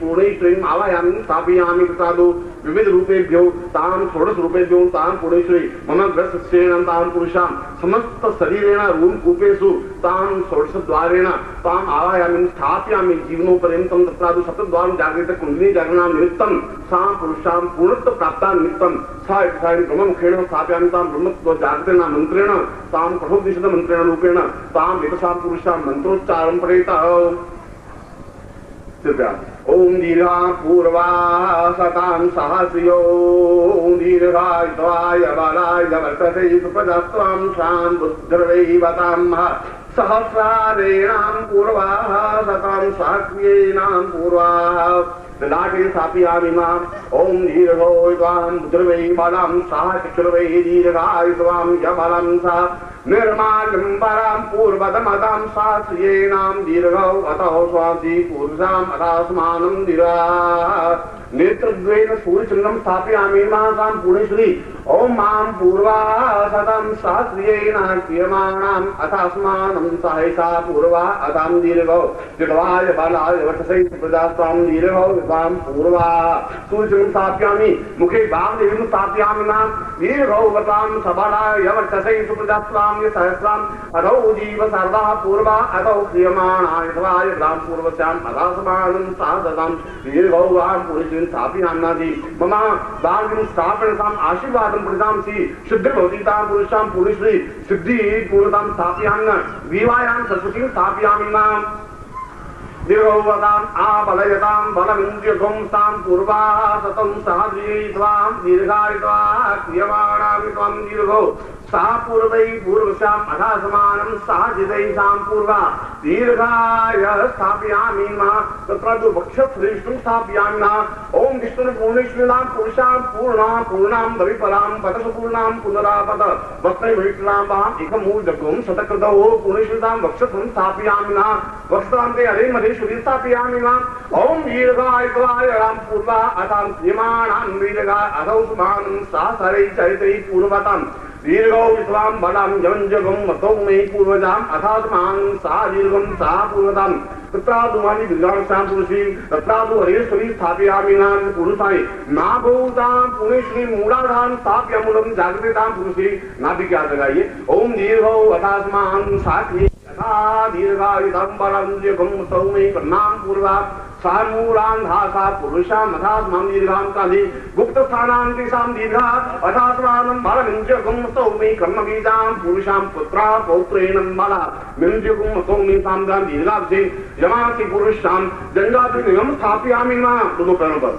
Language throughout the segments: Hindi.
पूर्णेश्वरीं आवाहयामि स्थापयामि तथादौ विविध रूपेभ्यो तां षोडश रूपेभ्यो तां पूर्णेश्वरी मम ग्रस्तेन तां पुरुषां समस्त शरीरेण रूपकूपेषु तां षोडश द्वारेण तां आवाहयामि स्थापयामि जीवनोपर्यन्तं तत्रादौ सप्तद्वारं जागृत कुण्डली जागरणां निमित्तं सां पुरुषां पूर्णत्व प्राप्ता निमित्तं सा ब्रह्ममुखेन स्थापयामि तां ब्रह्मत्व जागृतेन मन्त्रेण तां कठोपनिषद मन्त्रेण रूपेण तां विकसां पुरुषां मन्त्रोच्चारणं पठेतः। ओम दीर्घा पूर्वा सतां सहस्रियो दीर्घायुत्वाय बलाय वर्तते सुप्रजास्त्वां शां बुद्धिर्वैवतां सहस्रारेणां पूर्वा सतां सहस्र्येणां पूर्वा ललाटे स्थापयामि माम् ओम दीर्घो त्वां बुद्धिर्वै बलां सह चक्षुर्वै दीर्घाय त्वां यबलं सह निर्माल्यं परां पूर्वतमतां शास्त्रीयेणां दीर्घौ अतः स्वाति पुरुषाम् अथास्मानं दीर्घा नेत्रद्वयेन सूर्यचन्द्रं स्थापयामि मासां पूर्णेश्वरी ओम मां पूर्वा सतं शास्त्रीयेण क्रियमाणाम् अथास्मानं सहैषा पूर्वा अतां दीर्घौ जडवाय बलाय वक्षसै प्रजास्त्वां दीर्घौ त्वां पूर्वा सूर्यचन्द्रं स्थापयामि मुखे वाग्देवीं स्थापयामि मां दीर्घौ वतां सबलाय वक्षसै प्रजास्त्वां सहस्राम अधौ जीव सर्वा पूर्वा अधौ क्रियमाणाय स्वाय ग्राम पूर्वस्याम् अथास्मानं साधतां दीर्घौ वां पुरुषं स्थापयाम्नादि मम वाग्ं स्थापनताम् आशीर्वादं प्रदांसि शुद्धिर्भवतीतां पुरुषां पूर्णेश्वरी सिद्धि पूर्णतां स्थापयाम्न विवायां सरस्वतीं स्थापयामि माम् दीर्घौवताम् आबलयतां बलमिन्द्रियगुं तां पूर्वा सतं सहद्रीत्वां दीर्घायित्वा क्रियमाणां त्वं दीर्घौ सा पूर्वै पूर्वस्याम् अथासमानं सहजितैषां पूर्वा दीर्घाय स्थापयामि मा तत्र तु वक्षश्रेष्ठं स्थापयामि मा ओम विष्णुपूर्णेश्वरीणां पुरुषां पूर्णां भविपरां पतसपूर्णां पुनरापत वक्त्रै भविष्णां वाम् एकमूर्धगुं शतकृतौ पूर्णेश्वरीणां वक्षसं स्थापयामि मा वक्षान्ते हरे मधेश्वरी स्थापयामि मा ओम दीर्घाय त्वाय राम पूर्वा अथां क्रियमाणां दीर्घा अधौ सुमानं सहसरै चरितै पूर्वतां दीर्घौ विश्वां बलां जवञ्जगं मतौ मे पूर्वजाम् अथात्मान् सा दीर्घं सा पूर्वतां तत्रादुमानि विद्वांसां पुरुषी तत्रादु हरेश्वरी स्थापयामि नां पुरुषाय नाभूतां पुण्यश्री मूलाधां स्थाप्यमूलं जागृतां पुरुषी नाभि क्या लगाइए ओम दीर्घौ अथात्मान् साक्षी यथा दीर्घायुधं बलं जगं मतौ मे कर्णां पूर्वा सामूलान्धासा पुरुषां अथात्मानं दीर्घां काली गुप्तस्थानां तेषां दीर्घा अथात्मानं बलमिन्द्रियगुं मतौ मे कर्मबीजां पुरुषां पुत्रा पौत्रेण बला मिन्द्रियगुं मतौ मे साम्रां दीर्घाब्धे यमासि पुरुषां जङ्गादिनियं स्थापयामि मा दोनों पैरों पर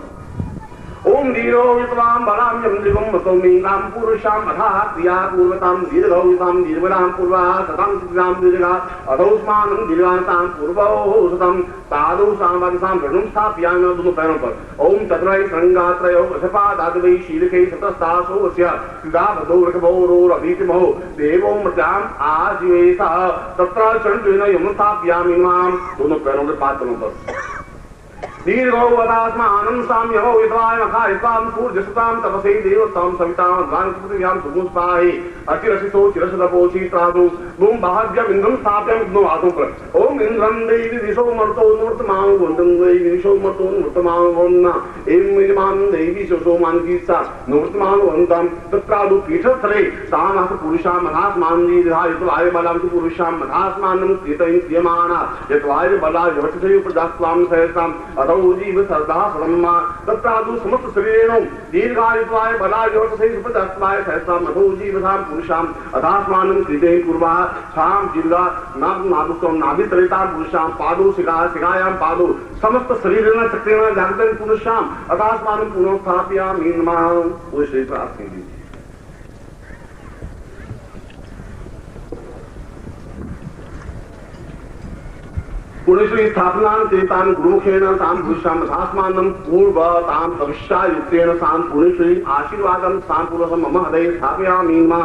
ओम दीर्घौ विद्वां बलां यमृगं मतौ मे राम पुरुषां अथाः क्रिया पूर्वतां दीर्घौ विद्वां दीर्घां पूर्वा सतां सिद्धां दीर्घा अधौस्मानं दीर्घातां पूर्वौ सतं तादौ सामवसां ऋणं स्थापयामि दोनों पैरों पर ओम चतुरै श्रृंगात्रयो वशपादादवै शीलकै सतस्तासोऽस्य क्रीडाबद्धौ ऋषभोरोरभीतिमहो देवो मृत्याम् आजीवेशः तत्र चण्डेन यं स्थापयामि मां दोनों पैरों के पाद तलों पर दीर्घौ वदास्मानं साम्यहो विद्वाय मखायित्वां सूर्यसुतां तपसे देवतां सवितां ध्वानपृथिव्यां सुमुस्पाहि अतिरसितो चिरसदपोषि त्रादु धूम भाग्यमिन्द्रं स्थाप्यामि दोनों हाथों पर ओम इंद्रं देवी दिशो मर्तो नूर्तमां वन्दं देवी दिशो मर्तो नूर्तमां वन्ना एवं यजमान देवी शोषो मानकीसा नूर्तमां वन्दं तत्रादु पीठस्थले तामहत पुरुषां मधास्मानं दीर्घायुत्वाय बलं पुरुषां मधास्मानं कृतं क्रियमाणा यत्वाय बलाय वक्षसे प्रजास्त्वां सहस्रां जीव सर्दा ब्रह्मा तत्रादु समस्त शरीरेण दीर्घायुत्वाय बलाय वक्षसे प्रजास्त्वाय सहस्रां अधो जीवसां पुरुषां अथास्मानं कृते पूर्वा सां जिल्ला नाभुस्त्वं नाभितरेतां पुरुषां पादौ शिखायां पादौ समस्त शरीरेण चक्रेण जागृतं पुरुषां अथास्मानं पुनः स्थापयामि नमः। वो शरीर पर आप कीजिए पुण्यश्री स्थापनां चेतां गुरुमुखेन तां पुरुषां अथास्मानं पूर्वतां भविष्यायुक्तेन तां पुण्यश्री आशीर्वादं तां पूर्वं मम हृदये स्थापयामि नमः।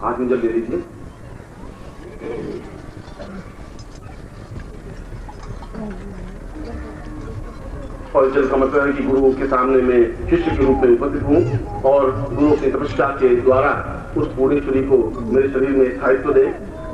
हाथ में जल दे दीजिए। और जल का मतलब है कि गुरु के सामने मैं शिष्य के रूप में उपस्थित हूँ और गुरु की तपस्या के द्वारा उस पुण्यश्री को मेरे शरीर में स्थायित्व दे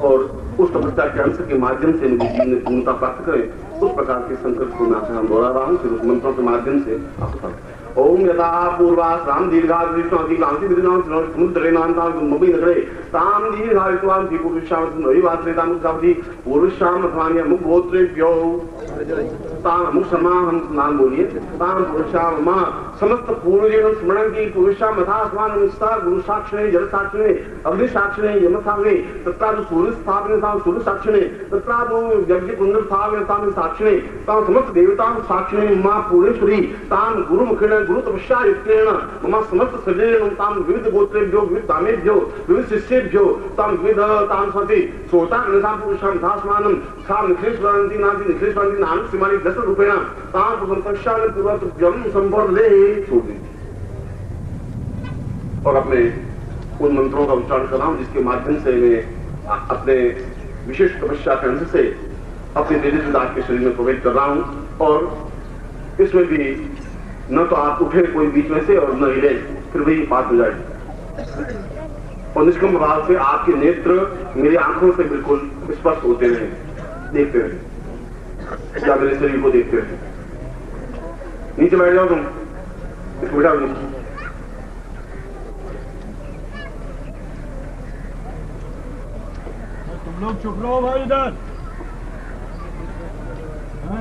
और उस तपस्या के अंश के माध्यम से मुझे जीवन में पूर्णता प्राप्त करे, उस प्रकार के संकल्प को मैं आपसे हम दोहरा रहा हूँ। फिर उस मंत्रों के माध्यम से आपको ओम यथा पूर्वास राम दीर्घायुष्माति क्रांति विधिनाम समुद्रेनांतां मुंबई नगरे ताम दीर्घायुष्मान थी पुरुषाम रविवासरेताम मुक्तावती पुरुषाम अथवान्य मुख गोत्रेभ्यो ताम मुख समाहम नाम बोलिए ताम पुरुषाम मां समस्त पूर्वजन स्मरण की पुरुषाम अथास्मान विस्तार गुरु साक्षिणे जल साक्षिणे अग्नि साक्षिणे यम साक्षिणे तत्रादु सूर्य स्थापने ताम सूर्य साक्षिणे तत्रादु यज्ञ कुंड स्थापने ताम साक्षिणे ताम समस्त देवतां साक्षिणे मां पूर्णेश्वरी ताम गुरु मुखेण गुरु तपस्या युक्तेन मम समस्त शरीरेण ताम विविध गोत्रेभ्यो विविध दामेभ्यो विविध शिष्येभ्यो ताम विविध ताम सति सोता निसाम पुरुषाम धास्मानं साम निखेश्वरन्ति नाति निखेश्वरन्ति नाम सिमानि दस रूपेण ताम तपस्या पूर्वक जम संवर्धे छोड़ दी। और अपने उन मंत्रों का उच्चारण कर रहा हूं जिसके माध्यम से मैं अपने विशेष तपस्या के अंश से अपने तेजस्वी दास के शरीर में प्रवेश कर रहा हूं। और इसमें भी न तो आप उठे कोई बीच में से और न हिले, फिर वही बात हो जाएगी। और निष्कम भाव से आपके नेत्र मेरी आंखों से बिल्कुल स्पष्ट होते रहे, देखते रहे या मेरे शरीर को देखते रहे। नीचे बैठ जाओ तुम, इसको बैठाओ नीचे। तुम लोग चुप रहो भाई, इधर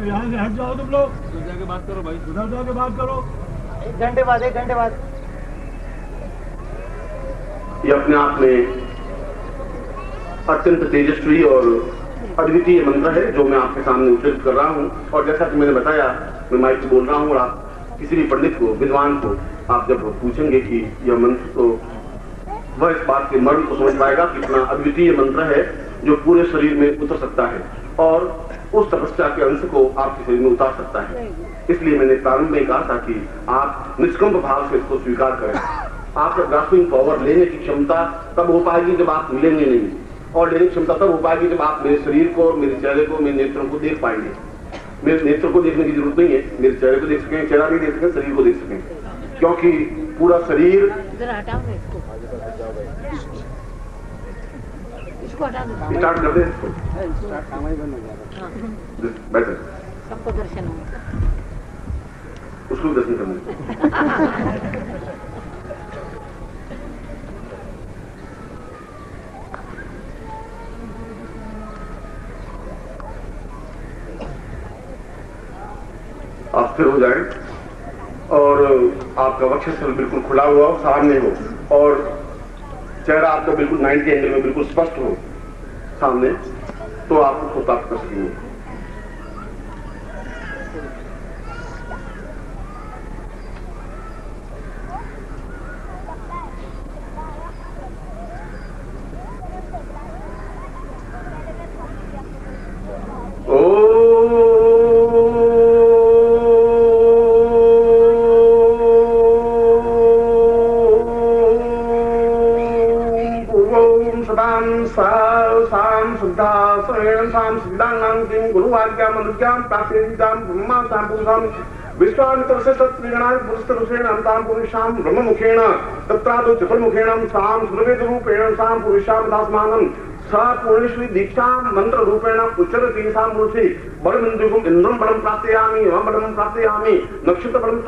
यहाँ से हट जाओ तुम लोग, उधर जाके बात करो भाई, उधर जाके बात करो। 1 घंटे बाद ये अपने आप में अत्यंत तेजस्वी और अद्वितीय मंत्र है जो मैं आपके सामने उच्चारित कर रहा हूँ। और जैसा कि मैंने बताया, मैं माइक से बोल रहा हूँ और आप किसी भी पंडित को, विद्वान को आप जब पूछेंगे कि यह मंत्र, तो वह इस बात के मर्म को समझ पाएगा कि इतना अद्वितीय मंत्र है जो पूरे शरीर में उतर सकता है और उस तपस्या के अंश को आपके शरीर में उतार सकता है। इसलिए मैंने प्रारंभ में कहा था कि आप निष्कंप भाव से इसको स्वीकार करें। आपका ग्रास्पिंग पावर, लेने की क्षमता तब हो पाएगी जब आप मिलेंगे नहीं, और लेने की क्षमता तब हो पाएगी जब आप मेरे शरीर को, मेरे चेहरे को, मेरे नेत्रों को देख पाएंगे। मेरे नेत्रों को देखने की जरूरत नहीं है, मेरे चेहरे को देख सकें, चेहरा भी देख सकें, शरीर को देख सकें, क्योंकि पूरा शरीर स्टार्ट कर दे, बैठे सबको दर्शन हो, उसको दर्शन करना। आप स्थिर हो जाए और आपका वक्षस्थल बिल्कुल खुला हुआ हो, सामने हो, और चेहरा आपका बिल्कुल 90 एंगल में बिल्कुल स्पष्ट हो सामने, तो आप उसको प्राप्त कर सकेंगे। ब्रह्ममुखेण तत्रादो चतुर्मुखेण साम सुरवेद रूपेण साम पुरुषाम दासमानं सा पूर्णेश्वरी दीक्षा मंत्र रूपेण उच्चरति सा मूर्ति बलमिन्द्रियम् इंद्रं बलं प्राप्तयामि, यमं बलं प्राप्तयामि, नक्षत्र बलं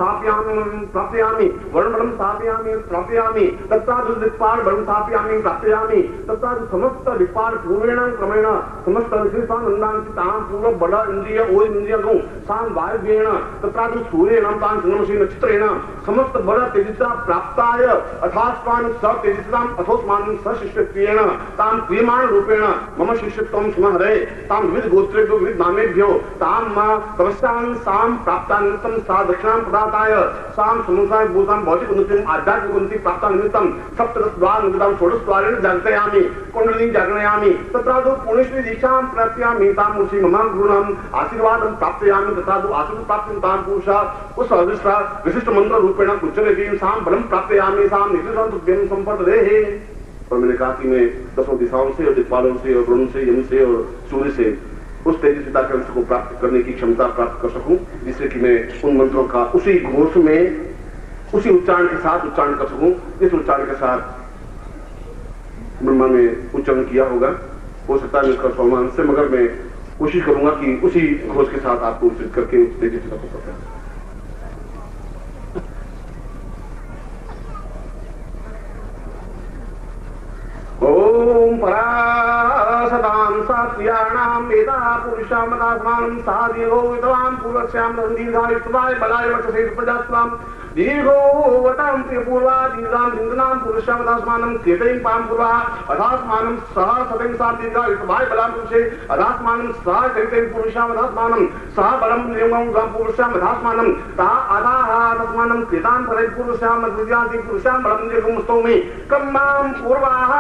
प्राप्तयामि, वर्ण बलं प्राप्तयामि, तत्रादु दिक्पाल बलं प्राप्तयामि, तत्रादु समस्त दिक्पाल पूर्वेण क्रमेण समस्त ऋषिस्वानन्दांसि तां पूर्व बल इंद्रिय ओज इंद्रियगौ सां वायुव्येण तत्रादु सूर्येण तां चन्द्रमसि नक्षत्रेण समस्त बल तेजसा प्राप्ताय अथास्मान् स तेजसाम् अथोस्मान् स शिष्यत्वेन तां क्रियमाण रूपेण मम शिष्यत्वं स्महरे तां विविध गोत्रेभ्यो विविध नामेभ्यो तां तपस्यां सां प्राप्तानिमित्तं सा दक्षिणां प्रदाताय सां समुसाय भूतां भौतिक उन्नतिम् आध्यात्मिक उन्नति प्राप्तानिमित्तं सप्तदशद्वार निमित्तं षोडशद्वारेण जागृयामि कुण्डलिनी जागृयामि तत्रादौ पूर्णेश्वरी दीक्षां प्राप्यामि तां मूर्ति मम गुरुणाम् आशीर्वादं प्राप्तयामि तत्रादौ आशीर्वाद प्राप्तिं तां पुरुषा उस अधिष्ठा विशिष्ट मंत्र रूपेण उच्चरति सां बलं प्राप्तयामि सां नित्यं संपदे। और मैंने कहा कि मैं 10 दिशाओं से और दिक्पालों से और वरुण से, यम से और सूर्य से उस तेजस्विता के अंश को प्राप्त करने की क्षमता प्राप्त कर सकूं, जिससे कि मैं उन मंत्रों का उसी घोष में, उसी उच्चारण के साथ उच्चारण कर सकूं, इस उच्चारण के साथ ब्रह्मा ने उच्चारण किया होगा। हो सकता है इसका सम्मान से, मगर मैं कोशिश करूंगा कि उसी घोष के साथ आपको उचित करके देखिए चित्र को करते हैं। ओम परासदां सात्यानां वेदा पुरुषामदास्मानं सादीर्घो विद्वान् पूर्वस्यां दीर्घायुष्माय बलाय वक्षसे प्रजास्वां दीर्घो वतां प्रियपूर्वा दीर्घां दिन्दनां पुरुषामदास्मानं कीर्तयं पां पूर्वा अदास्मानं सह सतं सां दीर्घायुष्माय बलां पुरुषे अदास्मानं सह चरितं पुरुषामदास्मानं सह बलं नियमं गां पुरुषामदास्मानं ता अदाः तस्मानं कीर्तां परं पुरुषामद्विजाति पुरुषां बलं दीर्घमुस्तौमि कम्मां पूर्वाः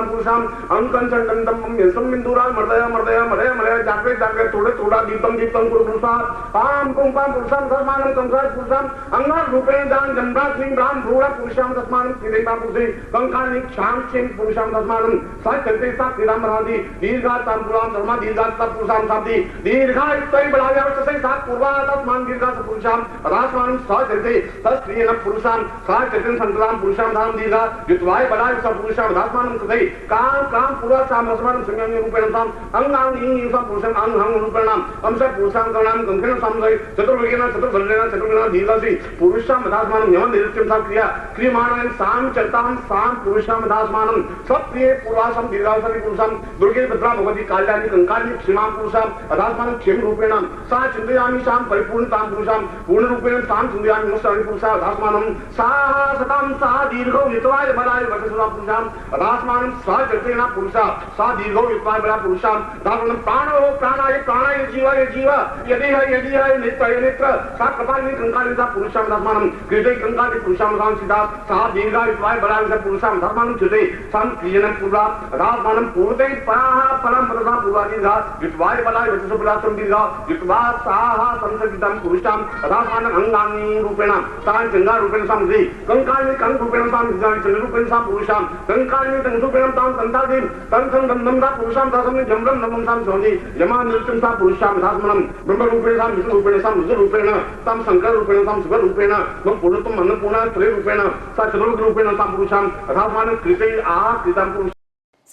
पुरुषाम अंकन चंडम यशम बिंदुरा मर्दय मर्दय मरय मरय जागृ जागृ थोड़े थोड़ा दीप्तम दीप्तम कुरु पुरुषा पाम कुंपाम पुरुषाम धर्मानं कंसाय पुरुषाम अंगार रूपेण दान जन्मा श्री राम भ्रूढ़ पुरुषाम धर्मानं किरेता पुरुषे कंकानि क्षाम क्षेम पुरुषाम धर्मानं सा चलते सा क्रीडाम बरादी दीर्घा ताम पुराम धर्मा दीर्घा तप पुरुषाम साधि दीर्घा इत्तै बलाया वचसे सा पूर्वा तस्मान दीर्घा पुरुषाम रासमानं सा चलते तस्त्रियन पुरुषाम सा चलते संतराम पुरुषाम धाम दीर्घा युतवाय बलाय पुरुषाम धास्मानं कृते काम काम पूरा साम रसमानं संज्ञानि रूपेण साम अंगांग इन साम पुरुषाम अंग हंग रूपेण अंश पुरुषाम कर्णाम कंकण सामय चतुर्वेगेन चतुर्भुजेन चतुर्गुण दीर्घसि पुरुषाम धास्मानं यमन निरुक्तिं सा क्रिया क्रियमाणं साम चलतां साम पुरुषाम धास्मानं सप्रिय पूर्वासम दीर्घासनि पुरुषाम दुर्गे भद्रा भगवती काल्यानि कंकानि क्षीमां पुरुषाम धास्मानं क्षेम रूपेण सा चिन्तयामि साम परिपूर्णतां पुरुषाम पूर्ण रूपेण साम चिन्तयामि मुष्टानि पुरुषा धास्मानं सा सतां सा दीर्घो वितवाय बलाय वचसुरा पुरुषाम रासमानं सा चलतेना पुरुषा सा दीर्घो वित्वाय बला पुरुषाम दासनं प्राणो प्राणाय प्राणाय जीवाय जीव यदि है नेत्र सा कपालिनी कंकालिनी सा पुरुषाम दासमानं कृते कंकालिनी पुरुषाम सां सीता सा दीर्घा वित्वाय बलाय सा पुरुषाम धर्मानं कृते सां क्रियनं पूर्वा रासमानं पूर्वते पराः परं परसा पूर्वादीर्घा वित्वाय बलाय वचसु बलासं दीर्घा वित्वा साः संसर्गितं पुरुषाम रासमानं अंगानि रूपेण सा जंगा रूपेण सां कंकालिनी कंक रूपेण सां चंद्र रूपेण सां पुरुषाम कंकालिनी तंसुपेणं तां तंतादि तंसं दंदं सा पुरुषाम दासं जम्रं नमं सां सोनि यमा नृत्यं सा पुरुषाम दासमनं ब्रह्म रूपेण सां विष्णु रूपेण सां विष्णु रूपेण तां शंकर रूपेण सां शिव रूपेण मम पूर्णतम अन्नपूर्णा त्रय रूपेण सा चतुर्मुख रूपेण सां पुरुषाम दासमानं कृते आ कृतं पुरुष।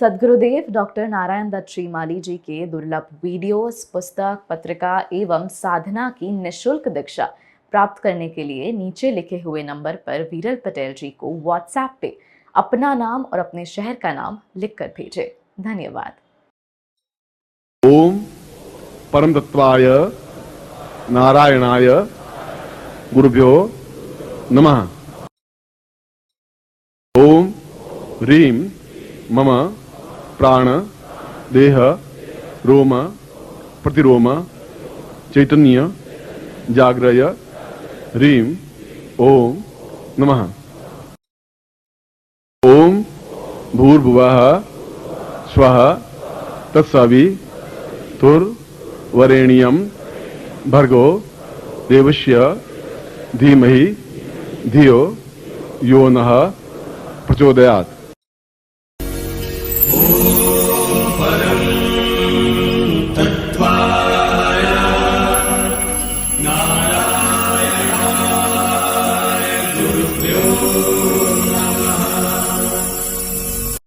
सद्गुरुदेव डॉक्टर नारायण दत्त श्रीमाली जी के दुर्लभ वीडियोस, पुस्तक, पत्रिका एवं साधना की निःशुल्क दीक्षा प्राप्त करने के लिए नीचे लिखे हुए नंबर पर वीरल पटेल जी को व्हाट्सएप पे अपना नाम और अपने शहर का नाम लिखकर भेजें। धन्यवाद। ओम परम तत्वाय नारायणाय गुरुभ्यो नमः। ओम ह्रीं मम प्राण देह रोम प्रतिरोम चैतन्य जाग्रय ह्रीं ओम नमः। ओम भूर्भुवः स्वः तत्सवितुर्वरेण्यं भर्गो देवस्य धीमहि धियो यो नः प्रचोदयात्।